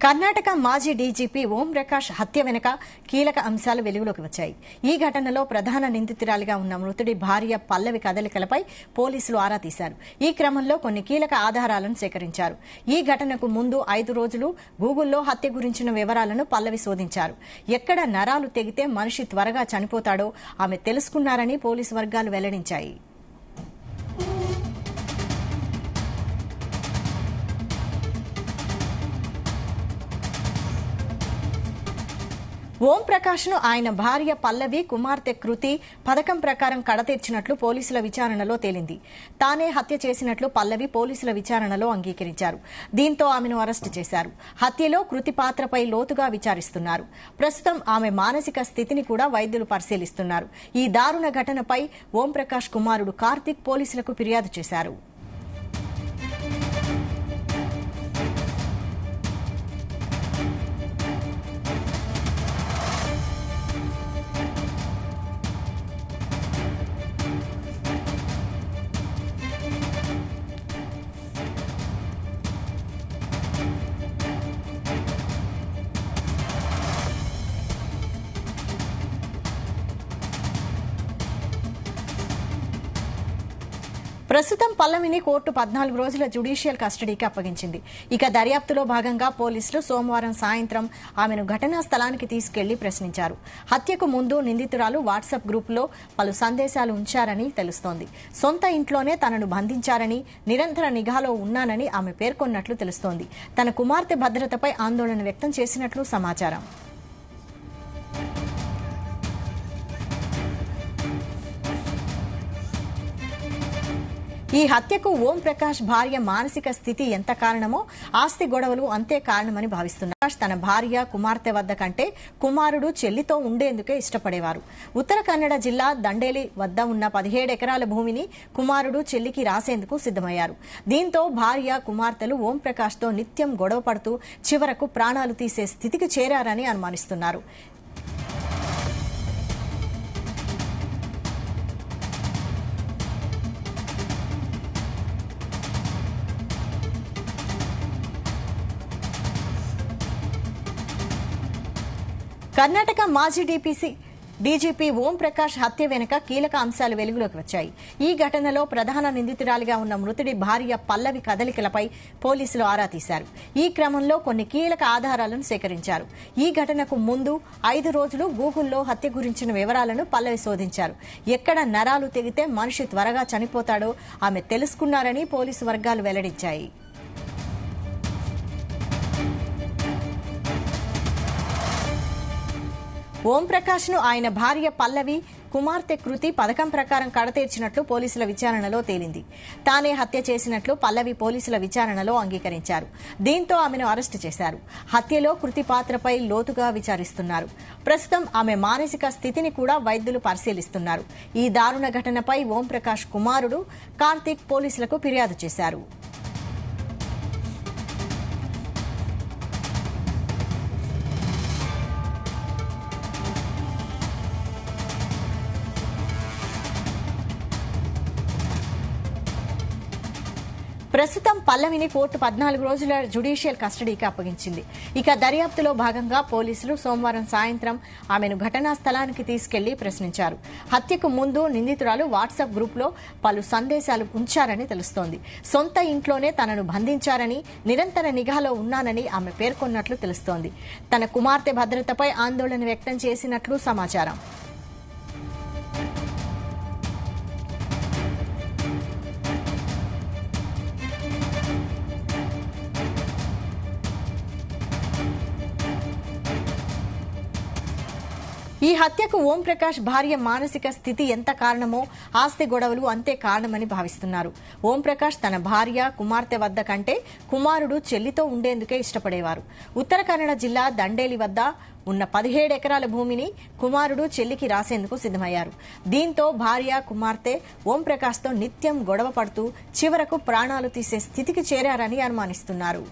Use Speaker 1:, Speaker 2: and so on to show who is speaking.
Speaker 1: కర్ణాటక మాజీ డీజీపీ ఓం ప్రకాష్ హత్య వెనుక కీలక అంశాలు వెలుగులోకి వచ్చాయి. ఈ ఘటనలో ప్రధాన నిందితురాలిగా ఉన్న మృతుడి భార్య పల్లవి కదలికలపై పోలీసులు ఆరా తీశారు. ఈ క్రమంలో కొన్ని కీలక ఆధారాలను సేకరించారు. ఈ ఘటనకు ముందు 5 రోజులు గూగుల్లో హత్య గురించిన వివరాలను పల్లవి శోధించారు. ఎక్కడ నరాలు తెగితే మనిషి త్వరగా చనిపోతాడో ఆమె తెలుసుకున్నారని పోలీసు వర్గాలు వెల్లడించాయి. ఓం ప్రకాష్ ను ఆయన భార్య పల్లవి కుమార్తె కృతి పథకం ప్రకారం కడతీర్చినట్లు పోలీసుల విచారణలో తేలింది. తానే హత్య చేసినట్లు పల్లవి పోలీసుల విచారణలో అంగీకరించారు. దీంతో ఆమెను అరెస్టు చేశారు. హత్యలో కృతి పాత్రపై లోతుగా విచారిస్తున్నారు. ప్రస్తుతం ఆమె మానసిక స్థితిని కూడా వైద్యులు పరిశీలిస్తున్నారు. ఈ దారుణ ఘటనపై ఓం ప్రకాష్ కుమారుడు కార్తిక్ పోలీసులకు ఫిర్యాదు చేశారు. ప్రస్తుతం పల్లవిని కోర్టు 14 రోజుల జ్యుడిషియల్ కస్టడీకి అప్పగించింది. ఇక దర్యాప్తులో భాగంగా పోలీసులు సోమవారం సాయంత్రం ఆమెను ఘటనా స్థలానికి తీసుకెళ్లి ప్రశ్నించారు. హత్యకు ముందు నిందితురాలు వాట్సాప్ గ్రూపులో పలు సందేశాలు ఉంచారని తెలుస్తోంది. సొంత ఇంట్లోనే తనను బంధించారని, నిరంతర నిఘాలో ఉన్నానని ఆమె పేర్కొన్నట్లు తెలుస్తోంది. తన కుమార్తె భద్రతపై ఆందోళన వ్యక్తం చేసినట్లు సమాచారం. ఈ హత్యకు ఓం ప్రకాష్ భార్య మానసిక స్థితి ఎంత కారణమో ఆస్తి గొడవలు అంతే కారణమని భావిస్తున్నారు. తన భార్య కుమార్తె వద్ద కంటే కుమారుడు చెల్లితో ఉండేందుకే ఇష్టపడేవారు. ఉత్తర కన్నడ జిల్లా దండేలి వద్ద ఉన్న 17 ఎకరాల భూమిని కుమారుడు చెల్లికి రాసేందుకు సిద్దమయ్యారు. దీంతో భార్య కుమార్తెలు ఓం ప్రకాష్ తో నిత్యం గొడవ పడుతూ చివరకు ప్రాణాలు తీసే స్థితికి చేరారని అనుమానిస్తున్నారు. కర్ణాటక మాజీ డీజీపీ ఓం ప్రకాష్ హత్య వెనుక కీలక అంశాలు వెలుగులోకి వచ్చాయి. ఈ ఘటనలో ప్రధాన నిందితురాలిగా ఉన్న మృతుడి భార్య పల్లవి కదలికలపై పోలీసులు ఆరా తీశారు. ఈ క్రమంలో కొన్ని కీలక ఆధారాలను సేకరించారు. ఈ ఘటనకు ముందు 5 రోజులు గూగుల్లో హత్య గురించిన వివరాలను పల్లవి శోధించారు. ఎక్కడ నరాలు తెగితే మనిషి త్వరగా చనిపోతాడో ఆమె తెలుసుకున్నారని పోలీసు వర్గాలు వెల్లడించాయి. ఓం ప్రకాష్ ను ఆయన భార్య పల్లవి కుమార్తె కృతి పథకం ప్రకారం కడతీర్చినట్లు పోలీసుల విచారణలో తేలింది. తానే హత్య చేసినట్లు పల్లవి పోలీసుల విచారణలో అంగీకరించారు. దీంతో ఆమెను అరెస్టు చేశారు. హత్యలో కృతి పాత్రపై లోతుగా విచారిస్తున్నారు. ప్రస్తుతం ఆమె మానసిక స్థితిని కూడా వైద్యులు పరిశీలిస్తున్నారు. ఈ దారుణ ఘటనపై ఓం ప్రకాష్ కుమారుడు కార్తిక్ పోలీసులకు ఫిర్యాదు చేశారు. ప్రస్తుతం పల్లవిని కోర్టు 14 రోజుల జ్యుడిషియల్ కస్టడీకి అప్పగించింది. ఇక దర్యాప్తులో భాగంగా పోలీసులు సోమవారం సాయంత్రం ఆమెను ఘటనా స్థలానికి తీసుకెళ్లి ప్రశ్నించారు. హత్యకు ముందు నిందితురాలు వాట్సాప్ గ్రూపులో పలు సందేశాలు ఉంచారని తెలుస్తోంది. సొంత ఇంట్లోనే తనను బంధించారని, నిరంతర నిఘాలో ఉన్నానని ఆమె పేర్కొన్నట్లు తెలుస్తోంది. తన కుమార్తె భద్రతపై ఆందోళన వ్యక్తం చేసినట్లు సమాచారం. ఈ హత్యకు ఓం ప్రకాష్ భార్య మానసిక స్థితి ఎంత కారణమో ఆస్తి గొడవలు అంతే కారణమని భావిస్తున్నారు. ఓం ప్రకాష్ తన భార్య కుమార్తె వద్ద కంటే కుమారుడు చెల్లితో ఉండేందుకే ఇష్టపడేవారు. ఉత్తర కన్నడ జిల్లా దండేలి వద్ద ఉన్న 17 ఎకరాల భూమిని కుమారుడు చెల్లికి రాసేందుకు సిద్దమయ్యారు. దీంతో భార్య కుమార్తె ఓం ప్రకాష్ తో నిత్యం గొడవ పడుతూ చివరకు ప్రాణాలు తీసే స్థితికి చేరారని అనుమానిస్తున్నారు.